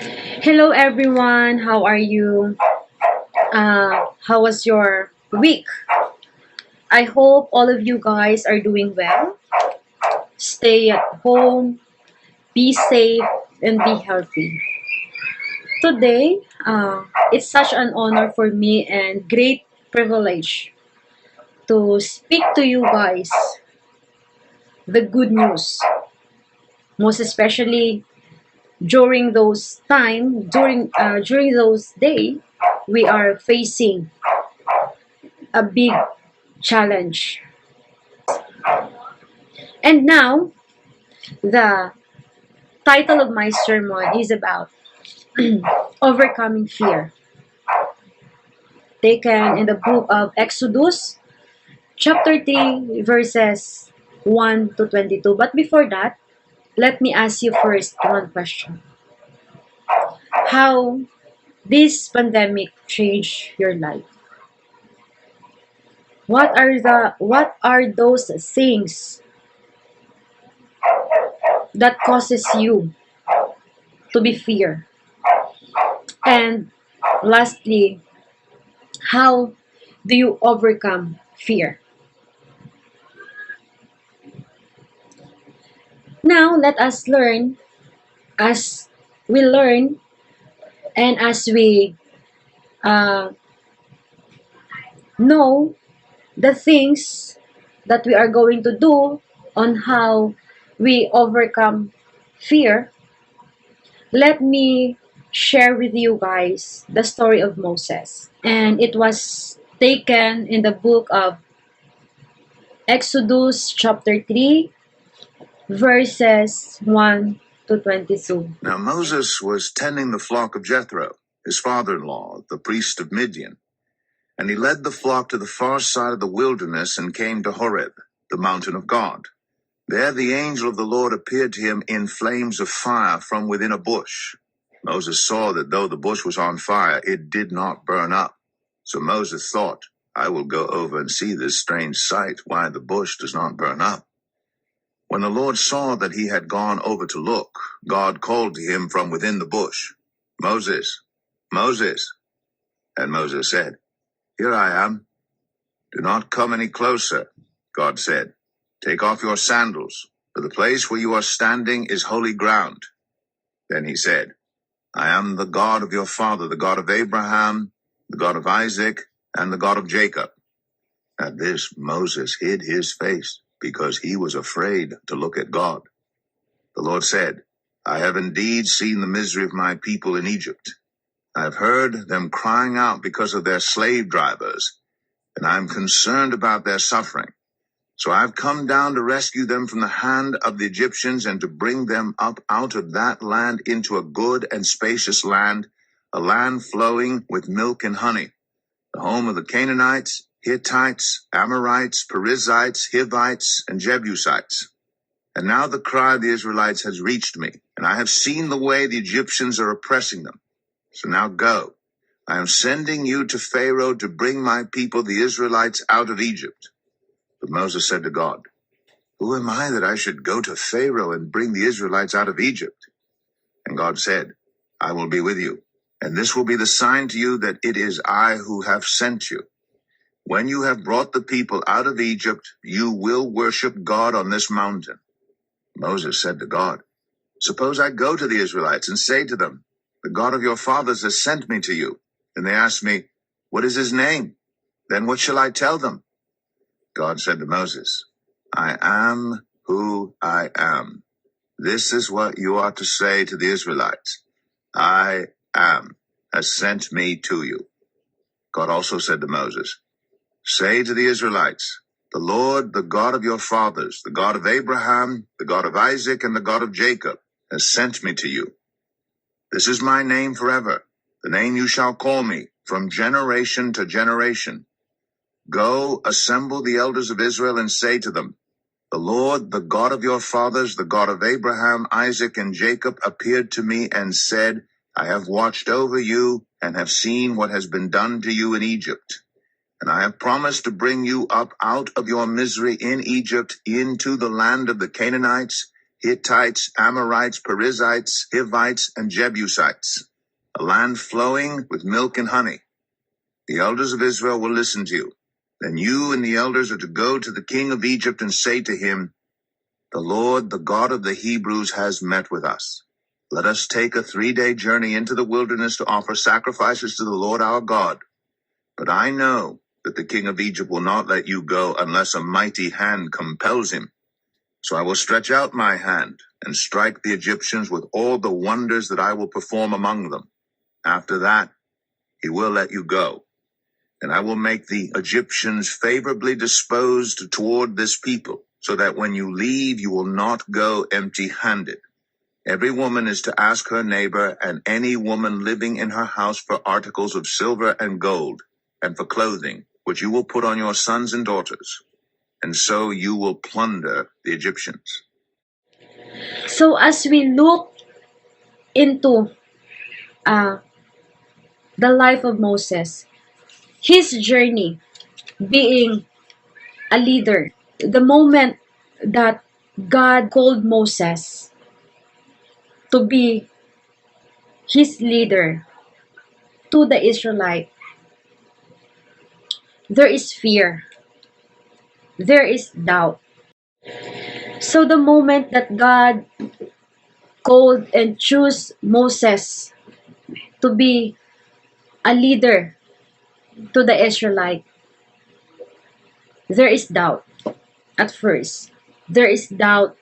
Hello everyone, how are you? How was your week? I hope all of you guys are doing well. Stay at home, be safe, and be healthy. Today, it's such an honor for me and great privilege to speak to you guys the good news. Most especially during those days, we are facing a big challenge. And now, the title of my sermon is about overcoming fear, taken in the book of Exodus, chapter 3, verses 1 to 22. But before that, let me ask you first one question. How this pandemic changed your life? What are those things that causes you to be fear? And lastly, how do you overcome fear? Now, let us learn as we learn and as we uh, know the things that we are going to do on how we overcome fear. Let me share with you guys the story of Moses. And it was taken in the book of Exodus chapter 3, verses 1 to 22. Now Moses was tending the flock of Jethro, his father-in-law, the priest of Midian. And he led the flock to the far side of the wilderness and came to Horeb, the mountain of God. There the angel of the Lord appeared to him in flames of fire from within a bush. Moses saw that though the bush was on fire, it did not burn up. So Moses thought, I will go over and see this strange sight, why the bush does not burn up. When the Lord saw that he had gone over to look, God called to him from within the bush, Moses, Moses. And Moses said, Here I am. Do not come any closer, God said. Take off your sandals, for the place where you are standing is holy ground. Then he said, I am the God of your father, the God of Abraham, the God of Isaac, and the God of Jacob. At this, Moses hid his face, because he was afraid to look at God. The Lord said, I have indeed seen the misery of my people in Egypt. I have heard them crying out because of their slave drivers, and I am concerned about their suffering. So I have come down to rescue them from the hand of the Egyptians and to bring them up out of that land into a good and spacious land, a land flowing with milk and honey, the home of the Canaanites, Hittites, Amorites, Perizzites, Hivites, and Jebusites. And now the cry of the Israelites has reached me, and I have seen the way the Egyptians are oppressing them. So now go. I am sending you to Pharaoh to bring my people, the Israelites, out of Egypt. But Moses said to God, Who am I that I should go to Pharaoh and bring the Israelites out of Egypt? And God said, I will be with you, and this will be the sign to you that it is I who have sent you. When you have brought the people out of Egypt, you will worship God on this mountain. Moses said to God, Suppose I go to the Israelites and say to them, The God of your fathers has sent me to you. And they ask me, What is his name? Then what shall I tell them? God said to Moses, I am who I am. This is what you are to say to the Israelites. I am has sent me to you. God also said to Moses, Say to the Israelites, The Lord, the God of your fathers, the God of Abraham, the God of Isaac, and the God of Jacob, has sent me to you. This is my name forever, the name you shall call me from generation to generation. Go, assemble the elders of Israel and say to them, The Lord, the God of your fathers, the God of Abraham, Isaac, and Jacob, appeared to me and said, I have watched over you and have seen what has been done to you in Egypt. And I have promised to bring you up out of your misery in Egypt into the land of the Canaanites, Hittites, Amorites, Perizzites, Hivites, and Jebusites, a land flowing with milk and honey. The elders of Israel will listen to you. Then you and the elders are to go to the king of Egypt and say to him, the Lord, the God of the Hebrews, has met with us. Let us take a 3-day journey into the wilderness to offer sacrifices to the Lord our God. But I know that the king of Egypt will not let you go unless a mighty hand compels him. So I will stretch out my hand and strike the Egyptians with all the wonders that I will perform among them. After that, he will let you go. And I will make the Egyptians favorably disposed toward this people, so that when you leave, you will not go empty-handed. Every woman is to ask her neighbor and any woman living in her house for articles of silver and gold, and for clothing, which you will put on your sons and daughters. And so you will plunder the Egyptians. So as we look into the life of Moses, his journey being a leader, the moment that God called Moses to be his leader to the Israelite, there is fear, there is doubt. So the moment that God called and chose Moses to be a leader to the Israelite, there is doubt at first. There is doubt,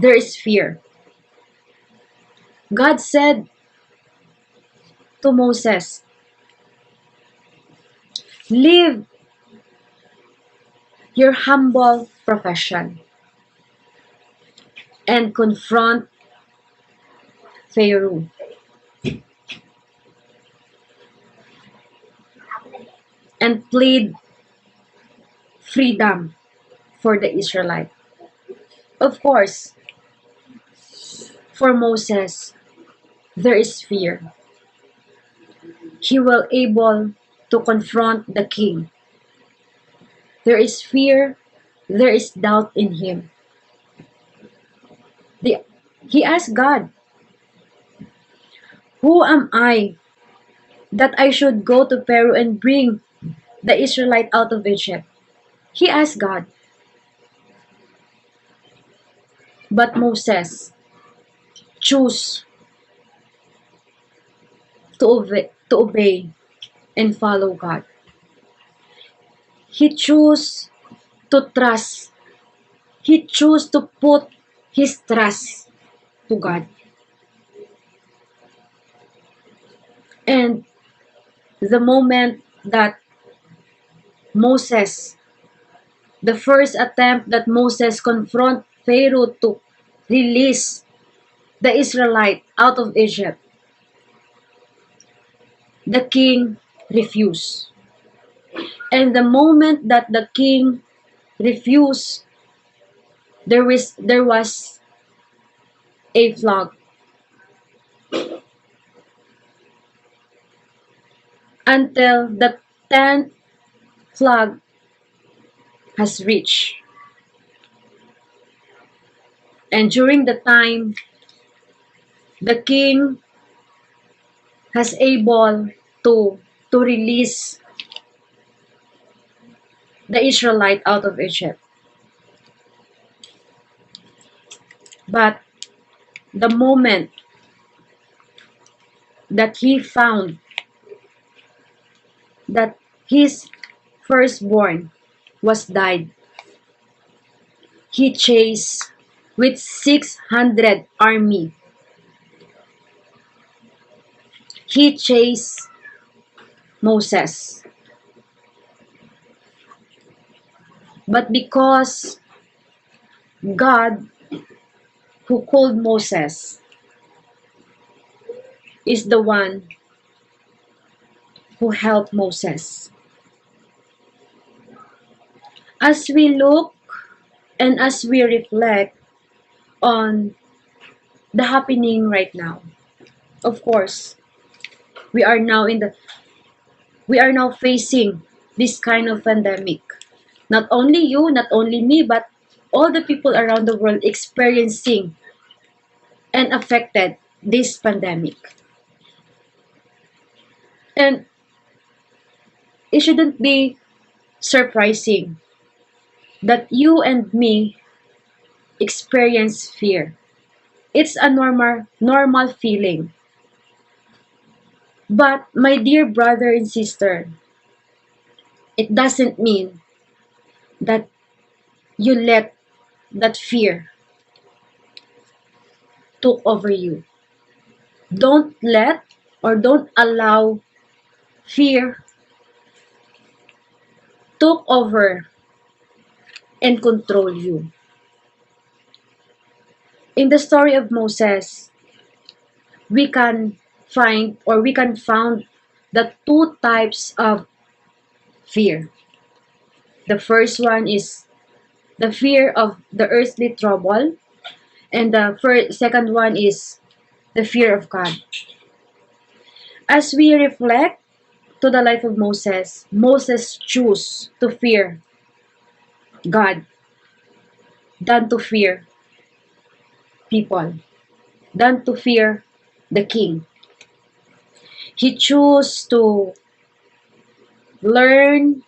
there is fear. God said to Moses, leave your humble profession and confront Pharaoh. And plead freedom for the Israelite. Of course, for Moses, there is fear. He will able to confront the king. There is fear, there is doubt in him. He asked God, who am I that I should go to Pharaoh and bring the Israelite out of Egypt? He asked God. But Moses chose to obey and follow God. He chose to trust. He chose to put his trust to God. And the moment that Moses, the first attempt that Moses confront Pharaoh to release the Israelite out of Egypt, the king refused. And the moment that the king refused, there was a flood. Until the 10th flood has reached. And during the time, the king has able to release the Israelite out of Egypt. But the moment that he found that his firstborn was died, he chased with 600 army. He chased Moses. But because God, who called Moses, is the one who helped Moses. As we look and as we reflect on the happening right now, of course, we are now facing this kind of pandemic. Not only you, not only me, but all the people around the world experiencing and affected this pandemic. And it shouldn't be surprising that you and me experience fear. It's a normal feeling. But my dear brother and sister, it doesn't mean that you let that fear took over you. Don't let or don't allow fear took over and control you. In the story of Moses, we can found the two types of fear. The first one is the fear of the earthly trouble, and the second one is the fear of God. As we reflect to the life of Moses, Moses chose to fear God than to fear people, than to fear the king. He chose to learn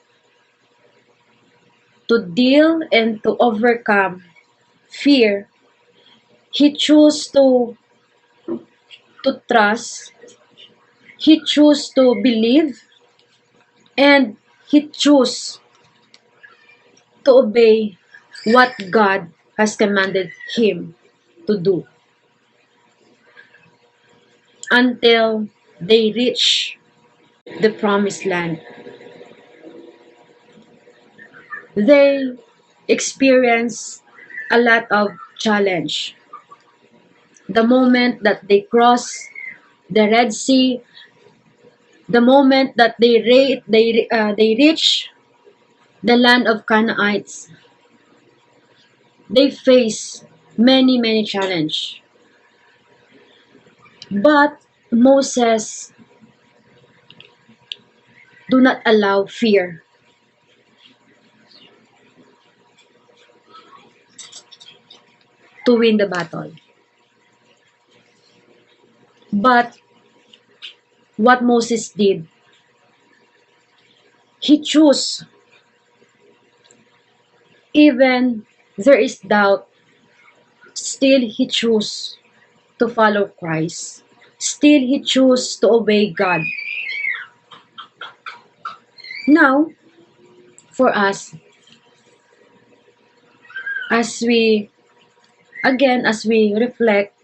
to deal and to overcome fear. He chose to trust. He chose to believe, and he chose to obey what God has commanded him to do until they reach the promised land. They experience a lot of challenge. The moment that they cross the Red Sea, the moment that they reach the land of Canaanites, they face many challenge. But Moses do not allow fear to win the battle. But what Moses did, he chose, even there is doubt, still he chose to follow Christ. Still he chose to obey God. Now, for us, as we reflect,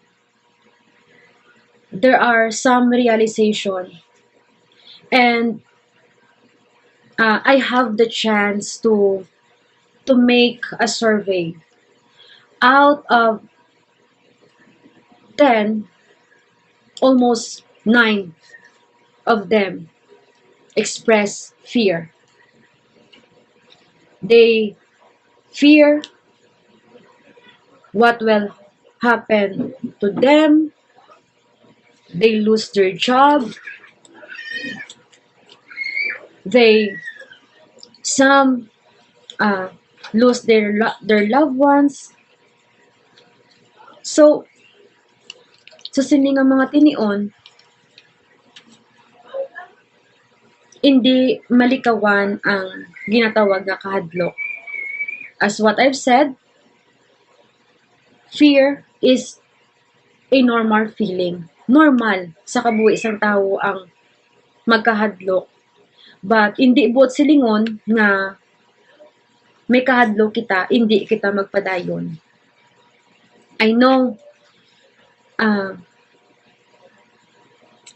there are some realization, and I have the chance to make a survey. Out of 10, almost 9 of them express fear. They fear what will happen to them. They lose their job. Some lose their loved ones. So, sa sini nga mga tinion, hindi malikawan ang ginatawag na kahadlok. As what I've said, fear is a normal feeling. Normal sa kabuhi isang tao ang magkahadlok. But hindi buot silingon nga may kahadlok kita, hindi kita magpadayon. I know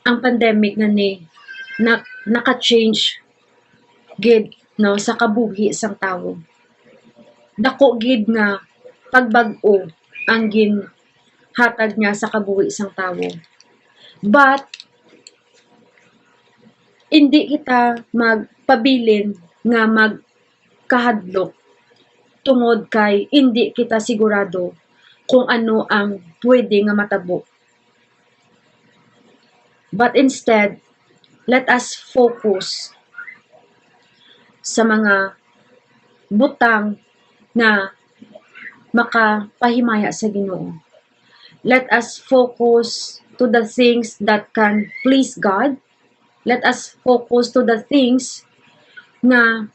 ang pandemic naka-change gid no sa kabuhi isang tawo. Dako gid nga pagbag-o ang ginhatag niya sa kabuhi isang tawo. But hindi kita magpabilin nga magkahadlok tungod kay hindi kita sigurado kung ano ang pwede nga matabo. But instead, let us focus sa mga butang na makapahimaya sa Ginoo. Let us focus to the things that can please God. Let us focus to the things na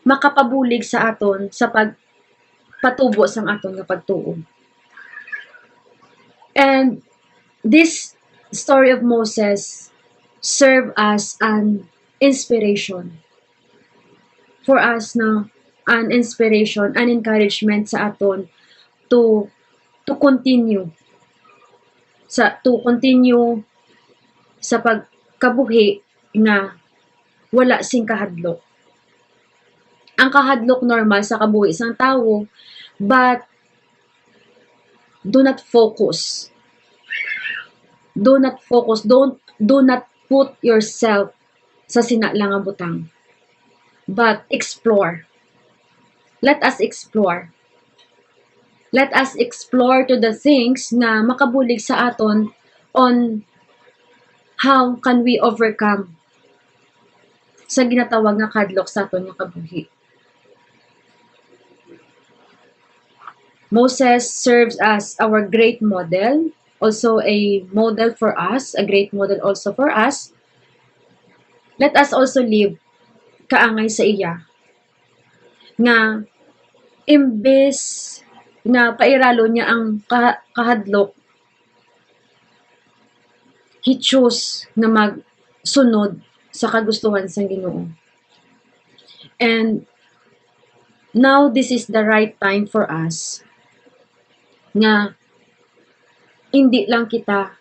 makapabulig sa aton sa pagpatubo sang aton nga pagtuo. And this story of Moses serve as an inspiration for us, na an inspiration, an encouragement sa aton to continue sa pagkabuhi nga wala sing kahadlok. Ang kahadlok normal sa kabuhi sang tawo, but do not focus. Do not focus. Do not put yourself sa sinalang nga butang. But explore. Let us explore. Let us explore to the things na makabulig sa aton on how can we overcome sa ginatawag nga kadlok sa aton nga kabuhi. Moses serves as our great model, also a model for us, a great model also for us. Let us also live kaangay sa iya, nga imbes na pairalo niya ang kahadlok, he chose na magsunod sa kagustuhan sa Ginoo. And now this is the right time for us nga hindi lang kita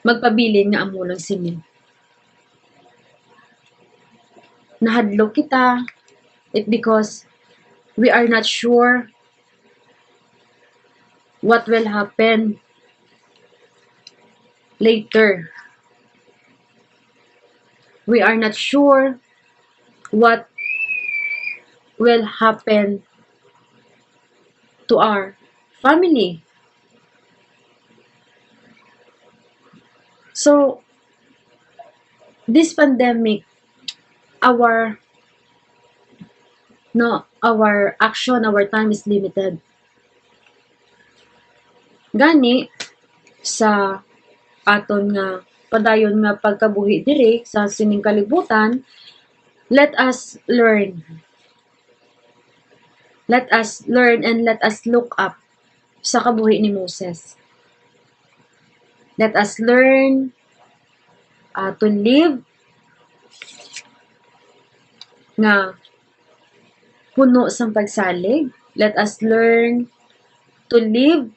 magpabilin nga amo lang sini. Nahadlok kita, it because we are not sure what will happen later. We are not sure what will happen to our family. So, this pandemic, our action, our time is limited. Gani, sa aton nga padayon nga pagkabuhi diri sa sining kalibutan, let us learn. Let us learn and let us look up sa kabuhi ni Moses. Let us learn to live nga puno sang pagsalig. Let us learn to live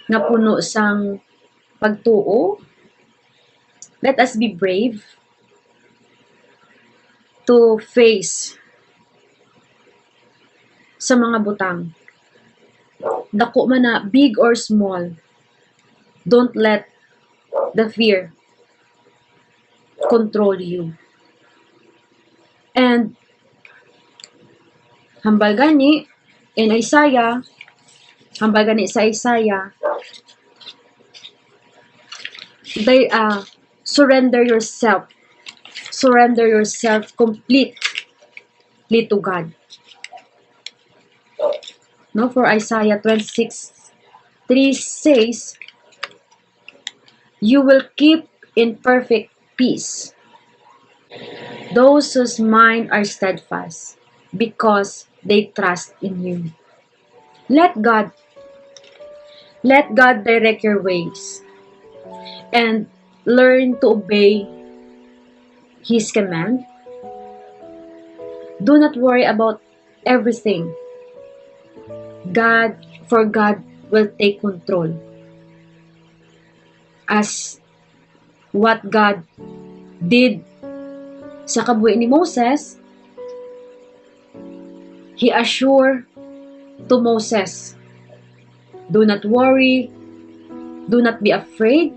nga puno sang pagtuo. Let us be brave to face sa mga butang. Dako man na, big or small. Don't let the fear control you. And hambal gani in Isaiah, hambal gani sa Isaiah, they surrender yourself completely to God. No, for Isaiah 26:3 says, you will keep in perfect peace those whose mind are steadfast, because they trust in you. Let God direct your ways and learn to obey His command. Do not worry about everything. God will take control. As what God did sa kabuhi ni Moses, He assured to Moses, do not worry, do not be afraid,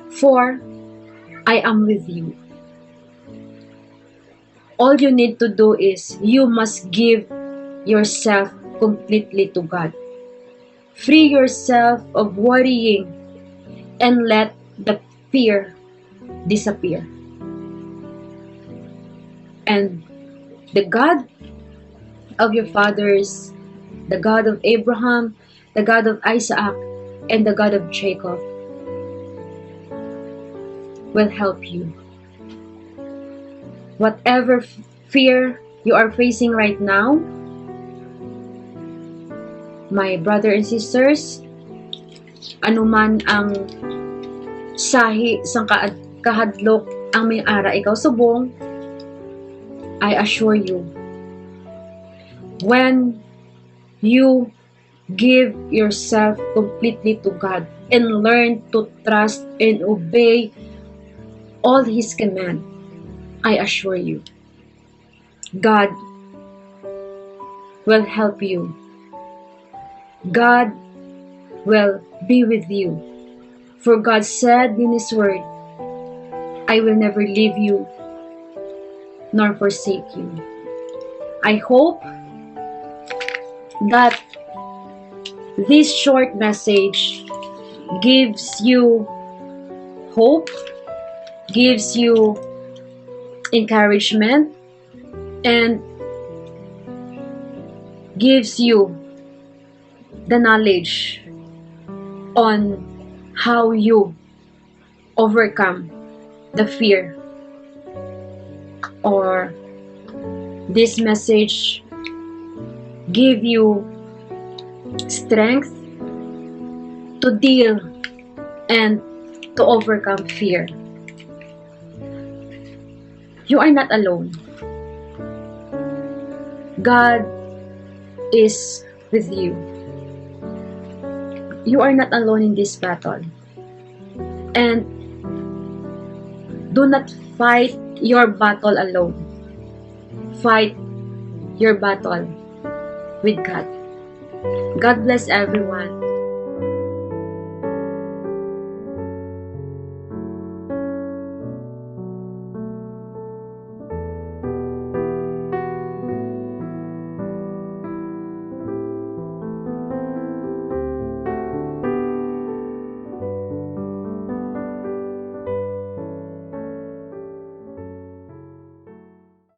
for I am with you. All you need to do is you must give yourself completely to God. Free yourself of worrying and let the fear disappear. And the God of your fathers, the God of Abraham, the God of Isaac, and the God of Jacob will help you. Whatever fear you are facing right now, my brother and sisters, anuman ang sahi sang kahadlok ang may ara ikaw subong, I assure you, when you give yourself completely to God and learn to trust and obey all His command, I assure you, God will help you. God will be with you. For God said in His word, I will never leave you nor forsake you. I hope that this short message gives you hope, gives you encouragement, and gives you the knowledge on how you overcome the fear. Or this message give you strength to deal and to overcome fear. You are not alone. God is with you. You are not alone in this battle. And do not fight your battle alone. Fight your battle with God. God bless everyone.